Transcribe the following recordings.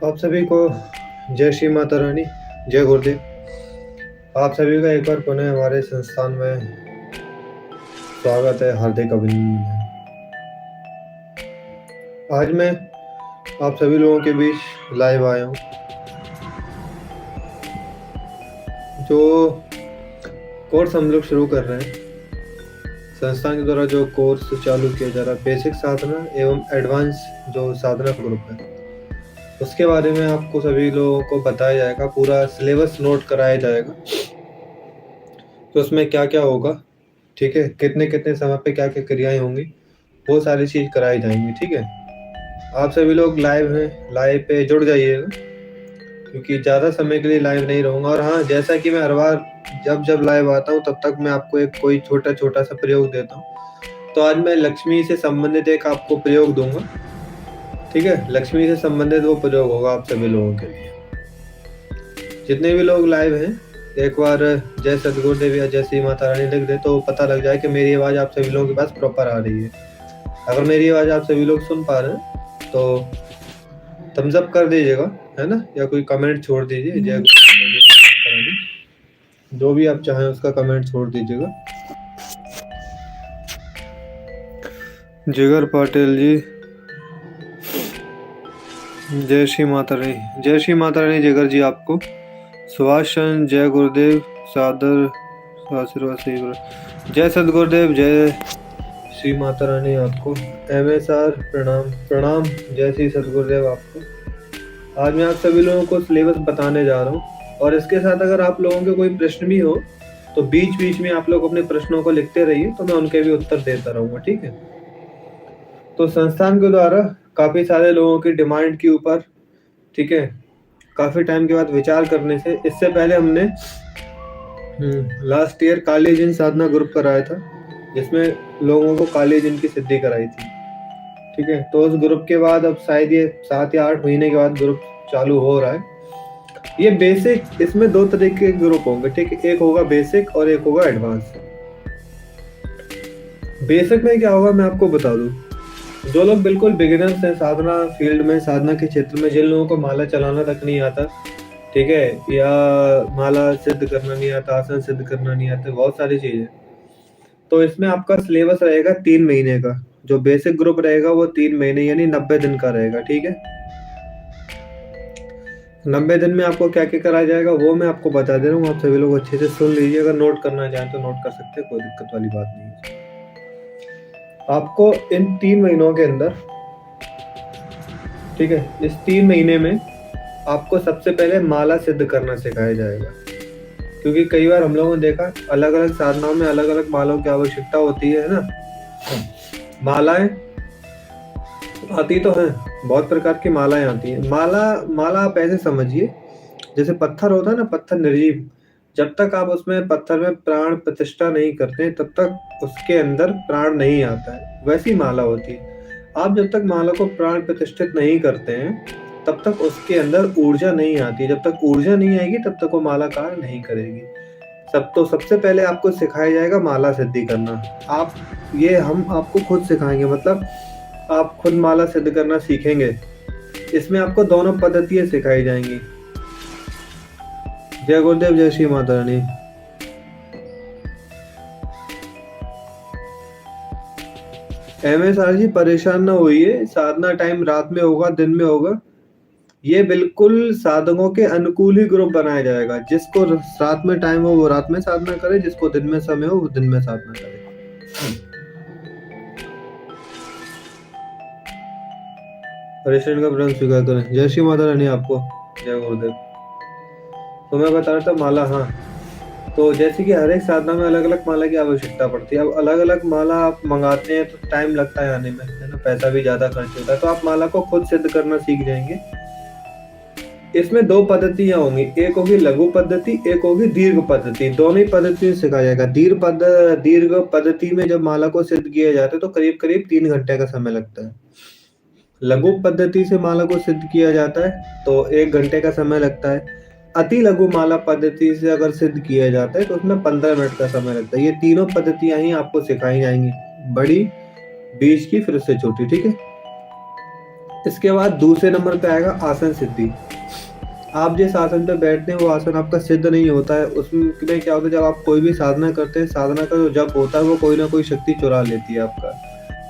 आप सभी को जय श्री माता रानी, जय गुरुदेव। आप सभी का एक बार पुनः हमारे संस्थान में स्वागत है, हार्दिक अभिनंदन है। आज मैं आप सभी लोगों के बीच लाइव आया हूँ। जो कोर्स हम लोग शुरू कर रहे हैं, संस्थान के द्वारा जो कोर्स चालू किया जा रहा है, बेसिक साधना एवं एडवांस जो साधना ग्रुप है, उसके बारे में आपको सभी लोगों को बताया जाएगा। पूरा सिलेबस नोट कराया जाएगा तो उसमें क्या क्या होगा, ठीक है, कितने कितने समय पे क्या क्या क्रियाएं होंगी, वो सारी चीज कराई जाएंगी। ठीक है, आप सभी लोग लाइव हैं, लाइव पे जुड़ जाइएगा क्योंकि ज़्यादा समय के लिए लाइव नहीं रहूँगा। और हाँ, जैसा कि मैं हर बार जब लाइव आता हूँ तब तक मैं आपको एक कोई छोटा छोटा सा प्रयोग देता हूँ। तो आज मैं लक्ष्मी से संबंधित एक आपको प्रयोग दूंगा। ठीक है, लक्ष्मी से संबंधित वो प्रयोग होगा आप सभी लोगों के लिए। जितने भी लोग लाइव हैं, एक बार जय सतगुरुदेव या जय श्री माता रानी लिख दे तो पता लग जाए कि मेरी आवाज़ आप सभी लोगों के पास प्रॉपर आ रही है। अगर मेरी आवाज़ आप सभी लोग सुन पा रहे हैं तो थम्स अप कर दीजिएगा, है ना, या कोई कमेंट छोड़ दीजिए। जय जो भी आप चाहें उसका कमेंट छोड़ दीजिएगा। जिगर पाटिल जी, जय श्री माता रानी, जय श्री माता रानी। जिगर जी आपको सुभाष चंद्र, जय गुरुदेव, सादर आशीर्वाद सही गुरु। जय सतगुरुदेव, जय श्री माता रानी आपको। MSR प्रणाम प्रणाम, जय श्री सतगुरुदेव आपको। आज मैं आप सभी लोगों को सिलेबस बताने जा रहा हूँ और इसके साथ अगर आप लोगों के कोई प्रश्न भी हो तो बीच बीच में आप लोग अपने प्रश्नों को लिखते रहिए, तो मैं उनके भी उत्तर देता रहूँगा। ठीक है, तो संस्थान के द्वारा काफ़ी सारे लोगों की डिमांड के ऊपर, ठीक है, काफ़ी टाइम के बाद विचार करने से, इससे पहले हमने लास्ट ईयर काली जिन साधना ग्रुप कराया था जिसमें लोगों को काली जिन की सिद्धि कराई थी। ठीक है, तो उस ग्रुप के बाद अब शायद ये 7 या 8 महीने के बाद ग्रुप चालू हो रहा है। ये बेसिक, इसमें 2 तरह के ग्रुप होंगे। ठीक है, एक होगा बेसिक और एक होगा एडवांस। बेसिक में क्या होगा मैं आपको बता दूं। जो लोग बिल्कुल बिगिनर्स हैं साधना फील्ड में, साधना के क्षेत्र में, जिन लोगों को माला चलाना तक नहीं आता, ठीक है, या माला सिद्ध करना नहीं आता, आसन सिद्ध करना नहीं आता, बहुत सारी चीजें, तो इसमें आपका सिलेबस रहेगा 3 महीने का। जो बेसिक ग्रुप रहेगा वो 3 महीने यानी 90 दिन का रहेगा। ठीक है, 90 दिन में आपको क्या क्या कराया जाएगा वो मैं आपको बता दे रहा हूँ। आप सभी लोग अच्छे से सुन लीजिए, अगर नोट करना चाहें तो नोट कर सकते हैं, कोई दिक्कत वाली बात नहीं है। आपको इन 3 महीनों के अंदर, ठीक है, इस 3 महीने में आपको सबसे पहले माला सिद्ध करना सिखाया जाएगा। क्योंकि कई बार हम लोगों ने देखा अलग अलग साधनाओं में अलग अलग मालाओं की आवश्यकता होती है ना। मालाएं आती तो हैं, बहुत प्रकार की मालाएं आती हैं। माला आप ऐसे समझिए जैसे पत्थर होता है ना, पत्थर निर्जीव, जब तक आप उसमें पत्थर में प्राण प्रतिष्ठा नहीं करते तब तक उसके अंदर प्राण नहीं आता है, वैसी माला होती है। आप जब तक माला को प्राण प्रतिष्ठित नहीं करते हैं तब तक उसके अंदर ऊर्जा नहीं आती। जब तक ऊर्जा नहीं आएगी तब तक वो माला कार्य नहीं करेगी। सबसे पहले आपको सिखाया जाएगा माला सिद्धि करना। आप ये हम आपको खुद सिखाएंगे, मतलब आप खुद माला सिद्ध करना सीखेंगे। इसमें आपको दोनों पद्धतियां सिखाई जाएंगी। जय गुरुदेव, जय श्री माता रानी। MSR जी परेशान ना होइए, साधना टाइम रात में होगा दिन में होगा, ये बिल्कुल साधकों के अनुकूल ही ग्रुप बनाया जाएगा। जिसको रात में टाइम हो वो रात में साधना करे, जिसको दिन में समय हो वो दिन में साधना करे। परेशान का प्रण स्वीकार करें। जय श्री माता रानी आपको, जय गुरुदेव। तो मैं बता रहा था माला, हाँ, तो जैसे कि हर एक साधना में अलग अलग माला की आवश्यकता पड़ती है। अब अलग अलग माला आप मंगाते हैं तो टाइम लगता है आने में, है ना, पैसा भी ज्यादा खर्च होता है। तो आप माला को खुद सिद्ध करना सीख जाएंगे। इसमें 2 पद्धतियां होंगी, एक होगी लघु पद्धति, एक होगी दीर्घ पद्धति। दोनों ही पद्धति सिखाया जाएगा। दीर्घ पद्धति में जब माला को सिद्ध किया जाता है तो करीब करीब 3 घंटे का समय लगता है। लघु पद्धति से माला को सिद्ध किया जाता है तो 1 घंटे का समय लगता है। अति लघु माला पद्धति से अगर सिद्ध किया जाता है तो उसमें 15 मिनट का समय लगता है। ये तीनों पद्धतियां ही आपको सिखाई जाएंगी, बड़ी, बीच की, फिर उससे छोटी। ठीक है, इसके बाद दूसरे नंबर पे आएगा आसन सिद्धि। आप जिस आसन पे बैठते हैं वो आसन आपका सिद्ध नहीं होता है। उसमें क्या होता है, जब आप कोई भी साधना करते हैं, साधना का जो जप होता है वो कोई ना कोई शक्ति चुरा लेती है आपका,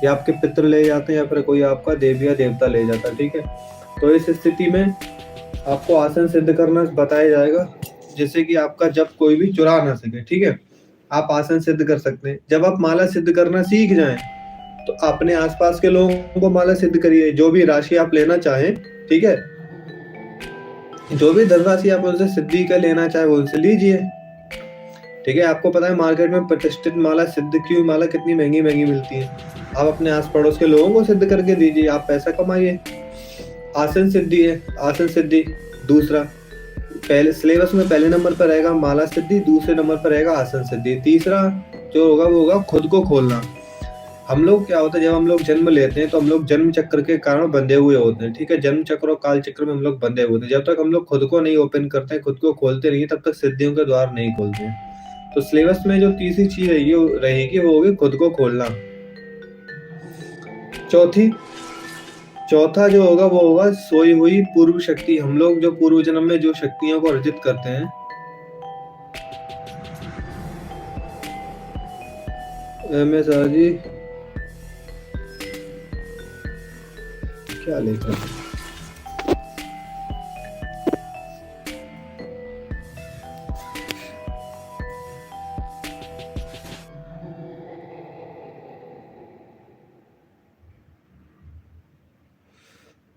या आपके पितृ ले जाते हैं, या फिर कोई आपका देवी या देवता ले जाता है। ठीक है, तो इस स्थिति में आपको आसन सिद्ध करना बताया जाएगा, जिससे कि आपका जप कोई भी चुरा ना सके। ठीक है, आप आसन सिद्ध कर सकते हैं। जब आप माला सिद्ध करना सीख जाएं तो अपने आसपास के लोगों को माला सिद्ध करिए, जो भी राशि आप लेना चाहें। ठीक है, जो भी धनराशि आप उनसे सिद्धि का लेना चाहे वो उनसे लीजिए। ठीक है, आपको पता है मार्केट में प्रतिष्ठित माला, सिद्ध की माला कितनी महंगी महंगी मिलती है। आप अपने आस पड़ोस के लोगों को सिद्ध करके दीजिए, आप पैसा कमाइए। आसन सिद्धि है, आसन सिद्धि दूसरा। पहले सिलेबस में पहले नंबर पर रहेगा माला सिद्धि, दूसरे नंबर पर रहेगा आसन सिद्धि। तीसरा जो होगा वो होगा खुद को खोलना। हम लोग क्या होता है, जब हम लोग जन्म लेते हैं तो हम लोग जन्म चक्र के कारण बंधे हुए होते हैं। ठीक है, जन्म चक्र और काल चक्र में हम लोग बंधे हुए होते हैं। जब तक हम लोग खुद को नहीं ओपन करते हैं, खुद को खोलते नहीं, तब तक सिद्धियों के द्वार नहीं खोलते हैं। तो सिलेबस में जो तीसरी चीज रहेगी वो होगी खुद को खोलना। चौथा जो होगा वो होगा सोई हुई पूर्व शक्ति। हम लोग जो पूर्व जन्म में जो शक्तियों को अर्जित करते हैं, जी क्या लेकर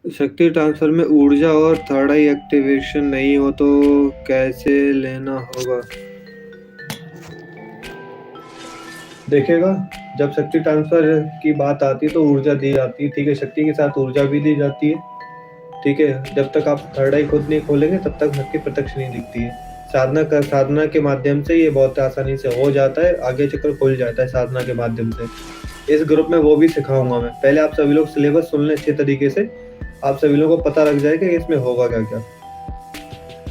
शक्ति ट्रांसफर में ऊर्जा और थर्ड आई एक्टिवेशन नहीं हो तो कैसे लेना होगा? देखिएगा, जब शक्ति ट्रांसफर की बात आती है तो ऊर्जा दी जाती है। ठीक है, शक्ति के साथ ऊर्जा भी दी जाती है। ठीक है, जब तक आप थर्ड आई खुद नहीं खोलेंगे तब तक शक्ति प्रत्यक्ष नहीं दिखती है। साधना के माध्यम से ये बहुत आसानी से हो जाता है, आगे चक्र खुल जाता है साधना के माध्यम से। इस ग्रुप में वो भी सिखाऊंगा मैं। पहले आप सभी लोग सिलेबस सुन लें अच्छे तरीके से, आप सभी लोगों को पता लग जाएगा कि इसमें होगा क्या क्या।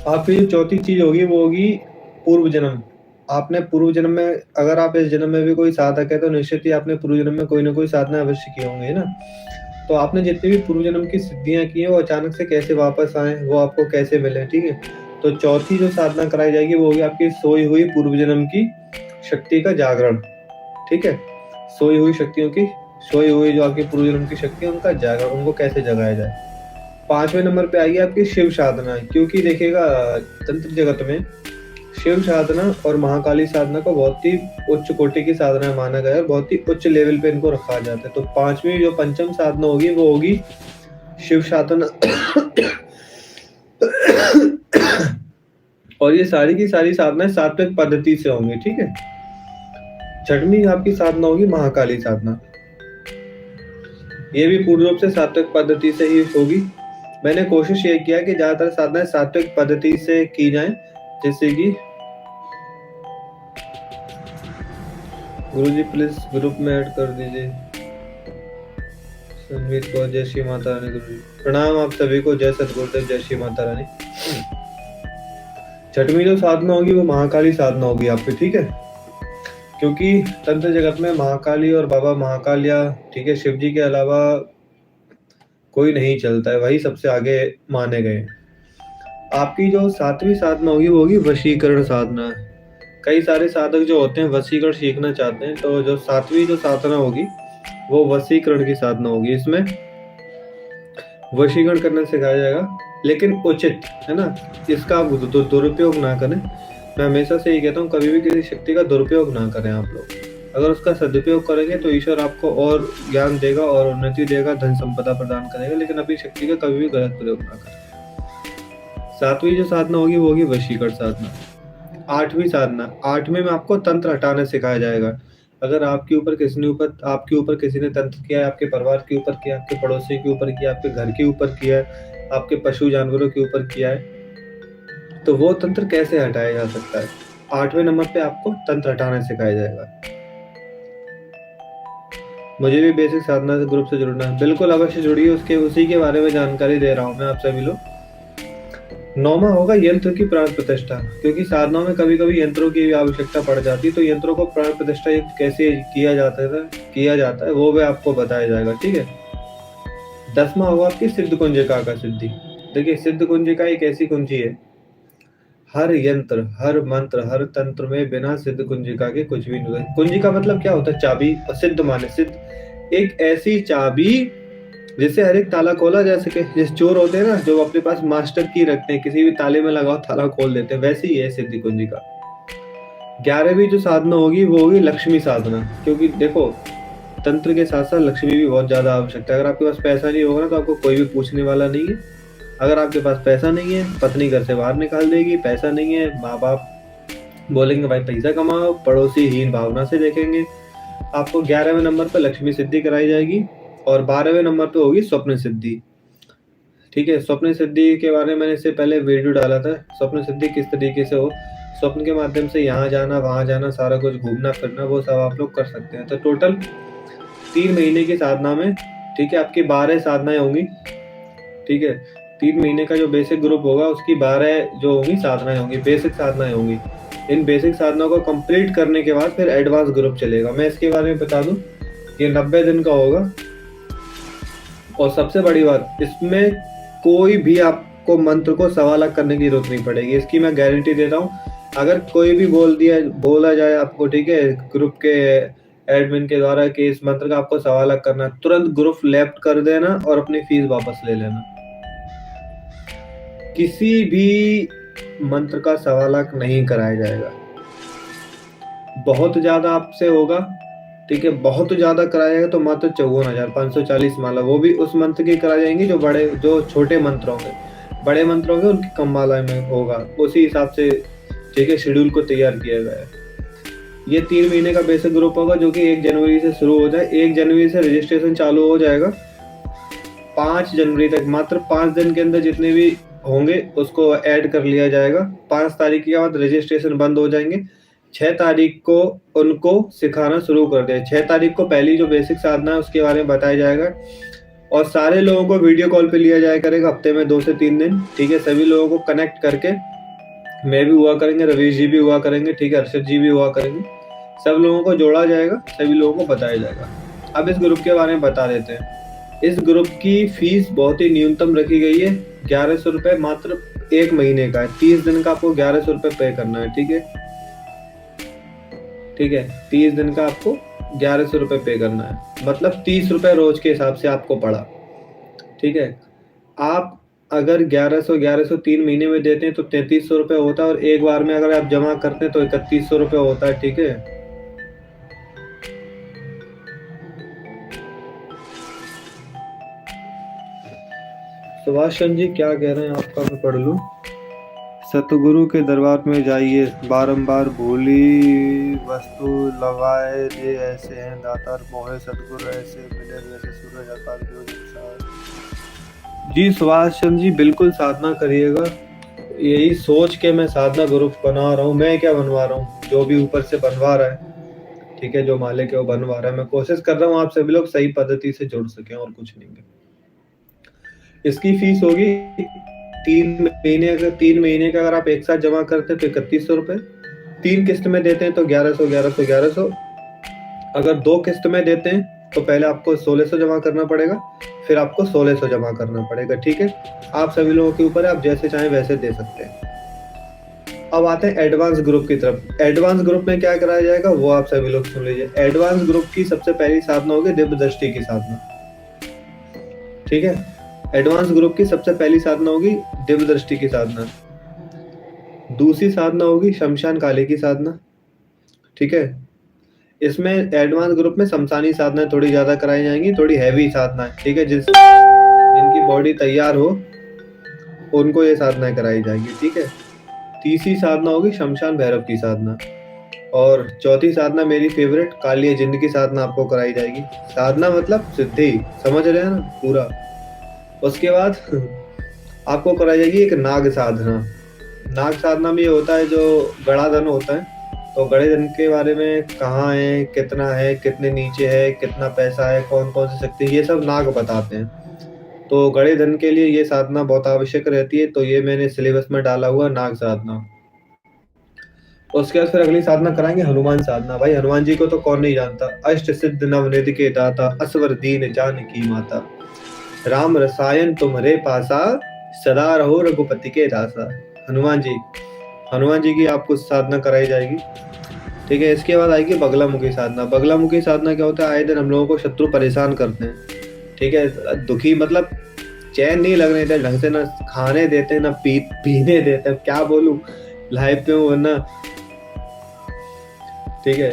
आपकी जो चौथी चीज होगी वो होगी पूर्व जन्म। आपने पूर्व जन्म में, अगर आप इस जन्म में भी कोई साधक है तो निश्चित ही आपने पूर्व जन्म में कोई ना कोई साधना अवश्य किए होंगे, है ना। तो आपने जितनी भी पूर्व जन्म की सिद्धियां की हैं वो अचानक से कैसे वापस आए, वो आपको कैसे मिले। ठीक है, तो चौथी जो साधना कराई जाएगी वो होगी आपकी सोई हुई पूर्व जन्म की शक्ति का जागरण। ठीक है, सोई हुई जो आपकी पूर्व जन्म की शक्ति है उनका जागरण, उनको कैसे जगाया जाए। 5वें नंबर पे आइए आपकी शिव साधना। क्योंकि देखिएगा तंत्र जगत में शिव साधना और महाकाली साधना को बहुत ही उच्च कोटि की साधना माना गया है, बहुत ही उच्च लेवल पे इनको रखा जाता है। तो 5वीं जो पंचम साधना होगी वो होगी शिव साधना। और ये सारी की सारी साधनाएं सात्विक पद्धति से होंगी। ठीक है, 6वीं आपकी साधना होगी महाकाली साधना। ये भी पूर्ण रूप से सात्विक पद्धति से ही होगी। मैंने कोशिश ये किया कि ज्यादातर साधनाएं सात्विक पद्धति से की जाएं, जैसे कि गुरुजी प्लीज ग्रुप में ऐड कर दीजिए संगीत को। जय श्री माता रानी। गुरुजी प्रणाम आप सभी को, जय सतगुरुदेव, जय श्री माता रानी। 6वीं जो साधना होगी वो महाकाली साधना होगी आपकी। ठीक है, क्योंकि तंत्र जगत में महाकाली और बाबा महाकाल या ठीक है शिव जी के अलावा कोई नहीं चलता है, वही सबसे आगे माने गए। आपकी जो 7वीं साधना होगी वो होगी वशीकरण साधना। कई सारे साधक जो होते हैं वशीकरण सीखना चाहते हैं, तो जो 7वीं जो साधना होगी वो वशीकरण की साधना होगी। इसमें वशीकरण करना सिखाया जाएगा, लेकिन उचित, है ना। इसका आप दुरुपयोग ना करें। मैं हमेशा से ये कहता हूँ, कभी भी किसी शक्ति का दुरुपयोग ना करें आप लोग। अगर उसका सदुपयोग करेंगे तो ईश्वर आपको और ज्ञान देगा और उन्नति देगा, धन संपदा प्रदान करेगा, लेकिन अपनी शक्ति का कभी भी गलत प्रयोग ना करें। 7वीं जो साधना होगी वो होगी वशीकरण साधना। 8वीं साधना, 8वें में आपको तंत्र हटाना सिखाया जाएगा। अगर आपके ऊपर किसी ने तंत्र किया है, आपके परिवार के ऊपर किया, आपके पड़ोसी के ऊपर किया, आपके घर के ऊपर किया है, आपके पशु जानवरों के ऊपर किया है, तो वो तंत्र कैसे हटाया जा सकता है। 8वें नंबर पे आपको तंत्र हटाना सिखाया जाएगा। मुझे भी बेसिक साधना से ग्रुप से जुड़ना है, बिल्कुल अवश्य जुड़िए। उसी के बारे में जानकारी दे रहा हूँ मैं आप सभी लोग। 9वां होगा यंत्र की प्राण प्रतिष्ठा। क्योंकि साधनाओं में कभी कभी यंत्रों की भी आवश्यकता पड़ जाती है, तो यंत्रों को प्राण प्रतिष्ठा कैसे किया जाता है वो भी आपको बताया जाएगा। ठीक है, 10वां होगा आपकी सिद्ध कुंजिका का सिद्धि। देखिए सिद्ध कुंजिका एक ऐसी कुंजी है, हर यंत्र, हर मंत्र, हर तंत्र में बिना सिद्ध कुंजिका के कुछ भी नहीं होता। कुंजिका मतलब क्या होता है? चाबी। और सिद्ध माने सिद्ध, एक ऐसी चाबी जिससे हर एक ताला खोला जा सके। जैसे चोर होते हैं ना जो अपने पास मास्टर की रखते हैं, किसी भी ताले में लगाओ ताला खोल देते हैं, वैसे ही है सिद्धि कुंजिका। 11वीं जो साधना होगी वो होगी लक्ष्मी साधना, क्योंकि देखो तंत्र के साथ साथ लक्ष्मी भी बहुत ज्यादा आवश्यकता है। अगर आपके पास पैसा नहीं होगा ना तो आपको कोई भी पूछने वाला नहीं है। अगर आपके पास पैसा नहीं है, पत्नी घर से बाहर निकाल देगी। पैसा नहीं है, माँ बाप बोलेंगे भाई पैसा कमाओ, पड़ोसी हीन भावना से देखेंगे। आपको 11वें नंबर पर लक्ष्मी सिद्धि कराई जाएगी और 12वें नंबर पे होगी स्वप्न सिद्धि। ठीक है, स्वप्न सिद्धि के बारे में मैंने इससे पहले वीडियो डाला था। स्वप्न सिद्धि किस तरीके से हो, स्वप्न के माध्यम से यहाँ जाना वहां जाना, सारा कुछ घूमना फिरना, वो सब आप लोग कर सकते हैं। तो टोटल 3 महीने की साधना में, ठीक है, आपकी 12 साधनाएं होंगी। ठीक है, 3 महीने का जो बेसिक ग्रुप होगा उसकी 12 जो होंगी साधनाएं होंगी, बेसिक साधनाएं होंगी। इन बेसिक साधनाओं को कंप्लीट करने के बाद फिर एडवांस ग्रुप चलेगा। मैं इसके बारे में बता दूं, ये 90 दिन का होगा। और सबसे बड़ी बात, इसमें कोई भी आपको मंत्र को सवा लाख करने की जरूरत नहीं पड़ेगी, इसकी मैं गारंटी देता हूँ। अगर कोई भी बोला जाए आपको, ठीक है, ग्रुप के एडमिन के द्वारा कि इस मंत्र का आपको सवा लाख करना, तुरंत ग्रुप लेफ्ट कर देना और अपनी फीस वापस ले लेना। किसी भी मंत्र का सवा लाख नहीं कराया जाएगा। बहुत ज्यादा आपसे होगा, ठीक है, बहुत ज्यादा कराया जाएगा तो मात्र 54,540 माला, वो भी उस मंत्र की कराई जाएंगी जो छोटे मंत्र होंगे। बड़े मंत्र होंगे उनकी कम माला में होगा, उसी हिसाब से, ठीक है, शेड्यूल को तैयार किया गया है। ये 3 महीने का बेसिक ग्रुप होगा जो कि 1 जनवरी से शुरू हो जाए। 1 जनवरी से रजिस्ट्रेशन चालू हो जाएगा 5 जनवरी तक। मात्र 5 दिन के अंदर जितने भी होंगे उसको ऐड कर लिया जाएगा। 5 तारीख के बाद रजिस्ट्रेशन बंद हो जाएंगे। 6 तारीख को उनको सिखाना शुरू कर दिया। 6 तारीख को पहली जो बेसिक साधना है उसके बारे में बताया जाएगा और सारे लोगों को वीडियो कॉल पे लिया जाया करेगा हफ्ते में 2 से 3 दिन। ठीक है, सभी लोगों को कनेक्ट करके, मैं भी हुआ करेंगे, रवीश जी भी हुआ करेंगे, ठीक है, अर्षद जी भी हुआ करेंगे, सब लोगों को जोड़ा जाएगा, सभी लोगों को बताया जाएगा। अब इस ग्रुप के बारे में बता देते हैं। इस ग्रुप की फीस बहुत ही न्यूनतम रखी गई है, 1100 रुपए मात्र 1 महीने का है। 30 दिन का आपको 1100 रुपए पे करना है। ठीक है, ठीक है, 30 दिन का आपको 1100 रुपए पे करना है, मतलब 30 रुपए रोज के हिसाब से आपको पड़ा। ठीक है, आप अगर 1100 3 महीने में देते हैं तो 3300 रुपए होता है और एक बार में अगर आप जमा करते हैं तो 3100 रुपए होता है। ठीक है, सुभाष चंद्र जी क्या कह रहे हैं आपका, मैं पढ़ लूं। सतगुरु के दरबार में जाइए, बारंबार भूली वस्तु लगाए जे ऐसे हैं दातार मोहे सतगुरु ऐसे मिले जैसे सूरज आकाश जो जी। सुभाष चंद्र जी बिल्कुल साधना करिएगा। यही सोच के मैं साधना ग्रुप बना रहा हूँ। मैं क्या बनवा रहा हूँ, जो भी ऊपर से बनवा रहा है, ठीक है, जो मालिक है वो बनवा रहा है। मैं कोशिश कर रहा हूँ आप सभी लोग सही पद्धति से जुड़ सके और कुछ नहीं है। इसकी फीस होगी 3 महीने का अगर आप एक साथ जमा करते हैं तो 3100 रुपए। 3 किस्त में देते हैं तो 1100। अगर 2 किस्त में देते हैं तो पहले आपको 1600 जमा करना पड़ेगा, फिर आपको 1600 जमा करना पड़ेगा। ठीक है, आप सभी लोगों के ऊपर है, आप जैसे चाहें वैसे दे सकते हैं। अब आते हैं एडवांस ग्रुप की तरफ। एडवांस ग्रुप में क्या कराया जाएगा वो आप सभी लोग सुन लीजिए। एडवांस ग्रुप की सबसे पहली साधना होगी दिव्य दृष्टि की साधना। ठीक है, एडवांस ग्रुप की सबसे पहली साधना होगी दिव्य दृष्टि की साधना। दूसरी साधना होगी शमशान काली की साधना। ठीक है, इसमें एडवांस ग्रुप में शमशानी साधना थोड़ी ज्यादा कराई जाएंगी, थोड़ी हैवी साधना। ठीक है, जिनकी बॉडी तैयार हो उनको ये साधना कराई जाएगी। ठीक है, तीसरी साधना होगी शमशान भैरव की साधना और चौथी साधना मेरी फेवरेट काली जिंदगी साधना आपको कराई जाएगी। साधना मतलब सिद्धि, समझ रहे हैं ना पूरा। उसके बाद आपको कराई जाएगी एक नाग साधना। नाग साधना में ये होता है जो गड़ा धन होता है, तो गड़े धन के बारे में कहाँ है, कितना है, कितने नीचे है, कितना पैसा है, कौन कौन सी शक्ति, ये सब नाग बताते हैं। तो गड़े धन के लिए ये साधना बहुत आवश्यक रहती है, तो ये मैंने सिलेबस में डाला हुआ नाग साधना। उसके बाद फिर अगली साधना कराएंगे हनुमान साधना। भाई हनुमान जी को तो कौन नहीं जानता, अष्ट सिद्ध नवनिधि के दाता, असवर दीन जानकी माता। राम रसायन तुम्हारे पासा, सदा रहो रघुपति के दासा। हनुमान जी, हनुमान जी की आपको साधना कराई जाएगी। ठीक है, इसके बाद आएगी बगलामुखी साधना। बगलामुखी साधना क्या होता है, आए दिन हम लोगों को शत्रु परेशान करते हैं। ठीक है, दुखी मतलब चैन नहीं लगने देते ढंग से, ना खाने देते ना पीने देते, क्या बोलूं, लाइफ पे हूं वरना। ठीक है,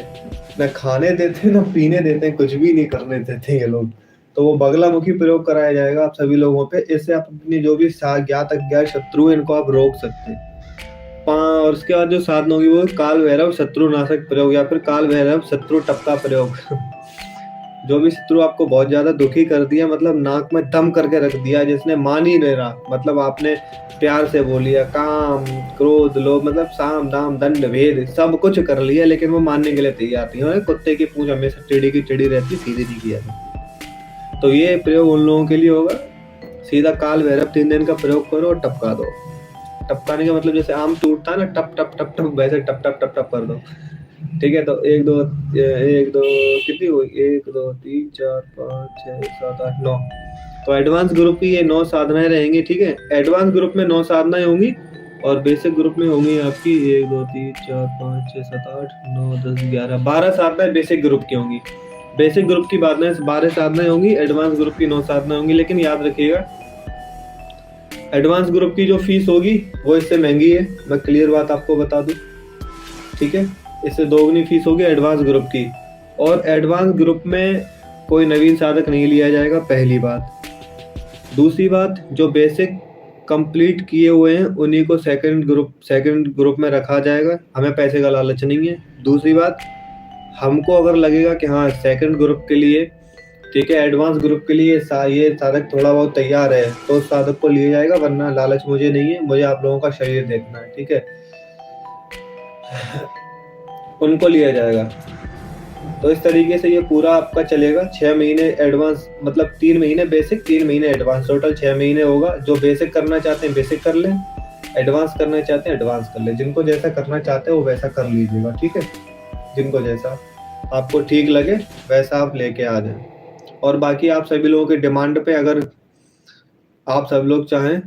ना खाने देते ना पीने देते, कुछ भी नहीं करने देते ये लोग। तो वो बगलामुखी प्रयोग कराया जाएगा आप सभी लोगों पे। इससे आप अपनी जो भी ज्ञात अज्ञात शत्रु है इनको आप रोक सकते हैं। और उसके बाद जो साधना होगी वो काल भैरव शत्रु नाशक प्रयोग या फिर काल भैरव शत्रु टपका प्रयोग। जो भी शत्रु आपको बहुत ज्यादा दुखी कर दिया, मतलब नाक में दम करके रख दिया, जिसने मान ही नहीं रहा, मतलब आपने प्यार से बोल लिया, काम क्रोध लोभ मतलब साम दाम दंड भेद सब कुछ कर लिया, लेकिन वो मानने के लिए तैयार नहीं है। कुत्ते की पूंछ हमेशा टेढ़ी की टेढ़ी रहती, सीधी नहीं किया जाती। तो ये प्रयोग उन लोगों के लिए होगा। सीधा काल भैरव 3 दिन का प्रयोग करो और टपका दो। टपकाने का मतलब जैसे आम टूटता है ना, टप टप टप टप, वैसे टप टप टप टप कर दो। ठीक है, तो 1 2 कितनी हुई, 1 2 3 4 5 6 7 8 9। तो एडवांस ग्रुप की ये 9 साधनाएं रहेंगी। ठीक है, एडवांस ग्रुप में 9 साधनाएं होंगी और बेसिक ग्रुप में होंगी आपकी 1 2 3 4 5 6 7 8 9 10 11 12 साधनाएं बेसिक ग्रुप की होंगी। बेसिक ग्रुप की 12 साधनाएं होंगी, एडवांस ग्रुप की 9 साधनाएं होंगी। लेकिन याद रखिएगा, एडवांस ग्रुप की जो फीस होगी वो इससे महंगी है, मैं क्लियर बात आपको बता दूं। ठीक है, इससे दोगुनी फीस होगी एडवांस ग्रुप की। और एडवांस ग्रुप में कोई नवीन साधक नहीं लिया जाएगा, पहली बात। दूसरी बात, जो बेसिक कंप्लीट किए हुए हैं उन्हीं को सेकंड ग्रुप में रखा जाएगा। हमें पैसे का लालच नहीं है। दूसरी बात, हमको अगर लगेगा कि हाँ सेकंड ग्रुप के लिए, ठीक है, एडवांस ग्रुप के लिए ये साधक थोड़ा बहुत तैयार है, तो उस साधक को लिया जाएगा, वरना लालच मुझे नहीं है, मुझे आप लोगों का शरीर देखना है। ठीक है, उनको लिया जाएगा। तो इस तरीके से ये पूरा आपका चलेगा। 6 महीने एडवांस, मतलब 3 महीने बेसिक 3 महीने एडवांस, टोटल 6 महीने होगा। जो बेसिक करना चाहते हैं बेसिक कर लें, एडवांस करना चाहते हैं एडवांस कर लें। जिनको जैसा करना चाहते हैं वो वैसा कर लीजिएगा। ठीक है, जिनको जैसा आपको ठीक लगे वैसा आप लेके आ जाएं। और बाकी आप सभी लोगों की डिमांड पे, अगर आप सब लोग चाहें,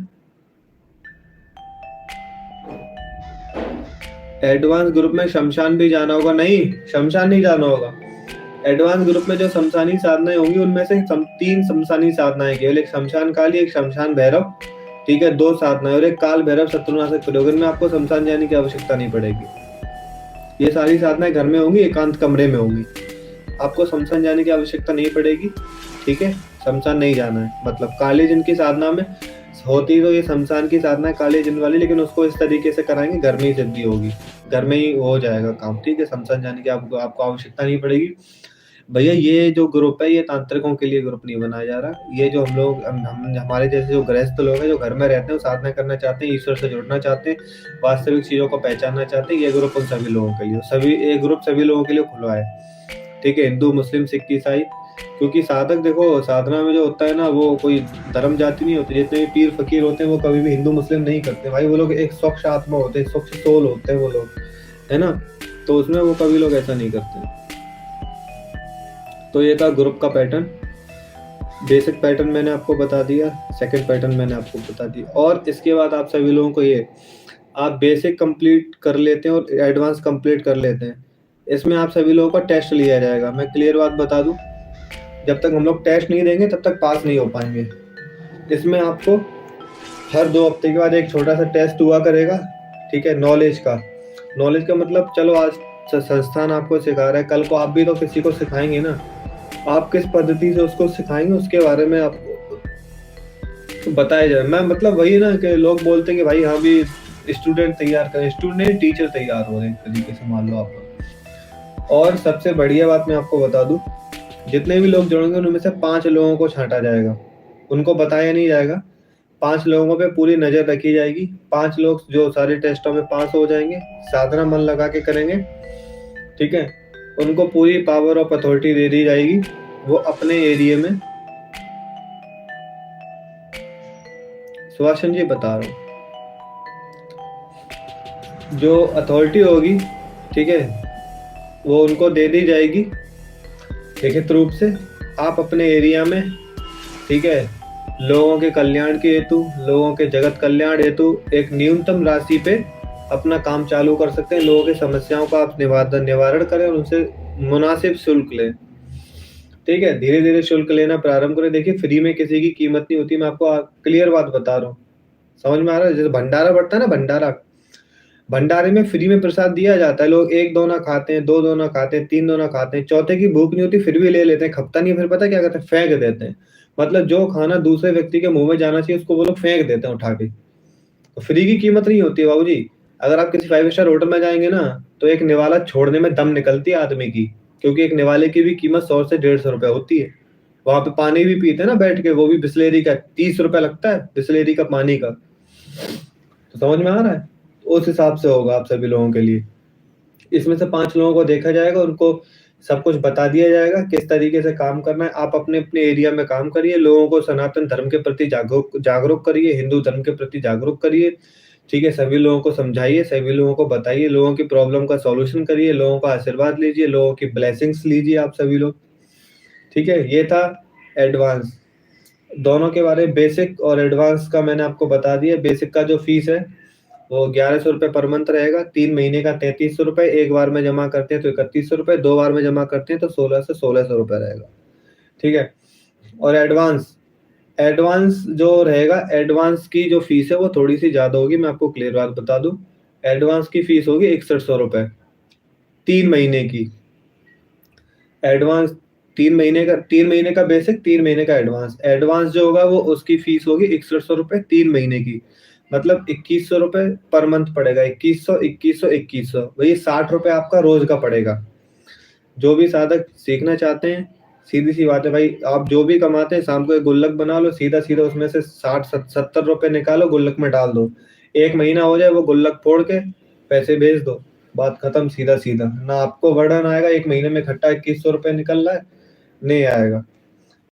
एडवांस ग्रुप में शमशान भी जाना होगा। नहीं, शमशान नहीं जाना होगा। एडवांस ग्रुप में जो शमशानी साधनाएं होंगी उनमें से 3 शमशानी साधनाएं केवल, एक शमशान काली, एक शमशान भैरव। ठीक है, 2 साधनाएं, और एक काल भैरव शत्रुनाशक प्रयोग। इनमें आपको शमशान जाने की आवश्यकता नहीं पड़ेगी। ये सारी साधनाएं घर में होंगी, एकांत कमरे में होंगी, आपको शमशान जाने की आवश्यकता नहीं पड़ेगी। ठीक है, शमशान नहीं जाना है। मतलब काली जिन की साधना में होती तो ये शमशान की साधना है काली जिन वाली, लेकिन उसको इस तरीके से कराएंगे, घर में ही सिद्धि होगी, घर में ही हो जाएगा काम। ठीक है, शमशान जाने की आपको आवश्यकता नहीं पड़ेगी। भैया ये जो ग्रुप है ये तांत्रिकों के लिए ग्रुप नहीं बनाया जा रहा। ये जो हम लोग हमारे जैसे जो गृहस्थ लोग हैं जो घर में रहते हैं, वो साधना करना चाहते हैं, ईश्वर से जुड़ना चाहते हैं, वास्तविक चीजों को पहचानना चाहते हैं, ये ग्रुप उन सभी लोगों के लिए, ये ग्रुप सभी लोगों के लिए खुला है। ठीक है, हिंदू मुस्लिम सिख ईसाई, क्योंकि साधक देखो साधना में जो होता है ना, वो कोई धर्म जाति नहीं होती। जितने भी पीर फकीर होते हैं वो कभी भी हिंदू मुस्लिम नहीं करते भाई। वो लोग एक स्वच्छ आत्मा होते हैं, स्वच्छ सोल होते हैं वो लोग, है ना। तो उसमें वो कभी लोग ऐसा नहीं करते। तो ये था ग्रुप का पैटर्न। बेसिक पैटर्न मैंने आपको बता दिया, सेकंड पैटर्न मैंने आपको बता दिया। और इसके बाद आप सभी लोगों को ये, आप बेसिक कंप्लीट कर लेते हैं और एडवांस कंप्लीट कर लेते हैं, इसमें आप सभी लोगों का टेस्ट लिया जाएगा। मैं क्लियर बात बता दूं, जब तक हम लोग टेस्ट नहीं देंगे तब तक पास नहीं हो पाएंगे। इसमें आपको हर 2 हफ्ते के बाद एक छोटा सा टेस्ट हुआ करेगा। ठीक है, नॉलेज का मतलब, चलो आज संस्थान आपको सिखा रहा है, कल को आप भी तो किसी को सिखाएंगे ना। आप किस पद्धति से उसको सिखाएंगे उसके बारे में आपको बताया जाए। मैं मतलब वही ना कि लोग बोलते हैं कि भाई हाँ भी स्टूडेंट तैयार करें, स्टूडेंट टीचर तैयार हो रहे हैं, एक तरीके से मान लो आप। और सबसे बढ़िया बात मैं आपको बता दूं, जितने भी लोग जुड़ेंगे उनमें से 5 लोगों को छांटा जाएगा, उनको बताया नहीं जाएगा। 5 लोगों पे पूरी नजर रखी जाएगी। 5 लोग जो सारे टेस्टों में पास हो जाएंगे, साधना मन लगा के करेंगे, ठीक है, उनको पूरी पावर ऑफ अथॉरिटी दे दी जाएगी। वो अपने एरिया में, सुभाषचंद्र जी बता रहा हूँ, जो अथॉरिटी होगी, ठीक है, वो उनको दे दी जाएगी लिखित रूप से। आप अपने एरिया में, ठीक है, लोगों के कल्याण के हेतु, लोगों के जगत कल्याण हेतु एक न्यूनतम राशि पे अपना काम चालू कर सकते हैं। लोगों की समस्याओं का आप निवारण करें और उनसे मुनासिब शुल्क लें। ठीक है, धीरे धीरे शुल्क लेना प्रारंभ करें। देखिए, फ्री में किसी की कीमत नहीं होती, मैं आपको क्लियर बात बता रहा हूँ। समझ में आ रहा है? जैसे भंडारा बढ़ता है ना, भंडारा, भंडारे में फ्री में प्रसाद दिया जाता है। लोग एक दोना खाते हैं, दो दोना खाते हैं, तीन दोना खाते हैं, चौथे की भूख नहीं होती फिर भी ले लेते हैं, खपता नहीं है, फिर पता क्या करते हैं, फेंक देते हैं। मतलब जो खाना दूसरे व्यक्ति के मुंह में जाना चाहिए उसको वो लोग फेंक देते हैं उठा के। तो फ्री की कीमत नहीं होती है बाबूजी। अगर आप किसी 5 स्टार होटल में जाएंगे ना, तो एक निवाला छोड़ने में दम निकलती है आदमी की, क्योंकि एक निवाले की भी कीमत 100 से 150 रुपए होती है। वहां पे पानी भी पीते हैं ना बैठ के, वो भी बिस्लेरी का 30 रुपए लगता है, बिस्लेरी का पानी का। तो समझ में आ रहा है? तो उस हिसाब से होगा आप सभी लोगों के लिए। इसमें से 5 लोगों को देखा जाएगा, उनको सब कुछ बता दिया जाएगा किस तरीके से काम करना है। आप अपने अपने एरिया में काम करिए, लोगों को सनातन धर्म के प्रति जागरूक करिए, हिंदू धर्म के प्रति जागरूक करिए। ठीक है, सभी लोगों को समझाइए, सभी लोगों को बताइए, लोगों की प्रॉब्लम का सॉल्यूशन करिए, लोगों का आशीर्वाद लीजिए, लोगों की ब्लेसिंग्स लीजिए आप सभी लोग। ठीक है, ये था एडवांस। दोनों के बारे में, बेसिक और एडवांस का मैंने आपको बता दिया। बेसिक का जो फीस है वो 1100 रुपये पर मंथ रहेगा, 3 महीने का 3300 रुपये, एक बार में जमा करते हैं तो 3100 रुपये, 2 बार में जमा करते हैं तो 16 से 1600 रुपये रहेगा। ठीक है, और एडवांस, एडवांस जो रहेगा, एडवांस की जो फीस है वो थोड़ी सी ज्यादा होगी, मैं आपको क्लियर बात बता दूं। एडवांस की फीस होगी 6100 रुपये, 3 महीने की। एडवांस 3 महीने का, 3 महीने का बेसिक, 3 महीने का एडवांस। एडवांस जो होगा वो उसकी फीस होगी 6100 रुपये 3 महीने की, मतलब 2100 रुपये पर मंथ पड़ेगा। 2100 2100 2100, वही 60 रुपये आपका रोज का पड़ेगा। जो भी साधक सीखना चाहते हैं, सीधी सी बात है भाई, आप जो भी कमाते हैं शाम को एक गुल्लक बना लो, सीधा सीधा उसमें से 60 70 रुपये निकालो, गुल्लक में डाल दो। 1 महीना हो जाए वो गुल्लक फोड़ के पैसे भेज दो, बात खत्म, सीधा सीधा। ना आपको बर्डन आएगा, 1 महीने में इकट्ठा 2100 रुपये निकल रहा है, नहीं आएगा।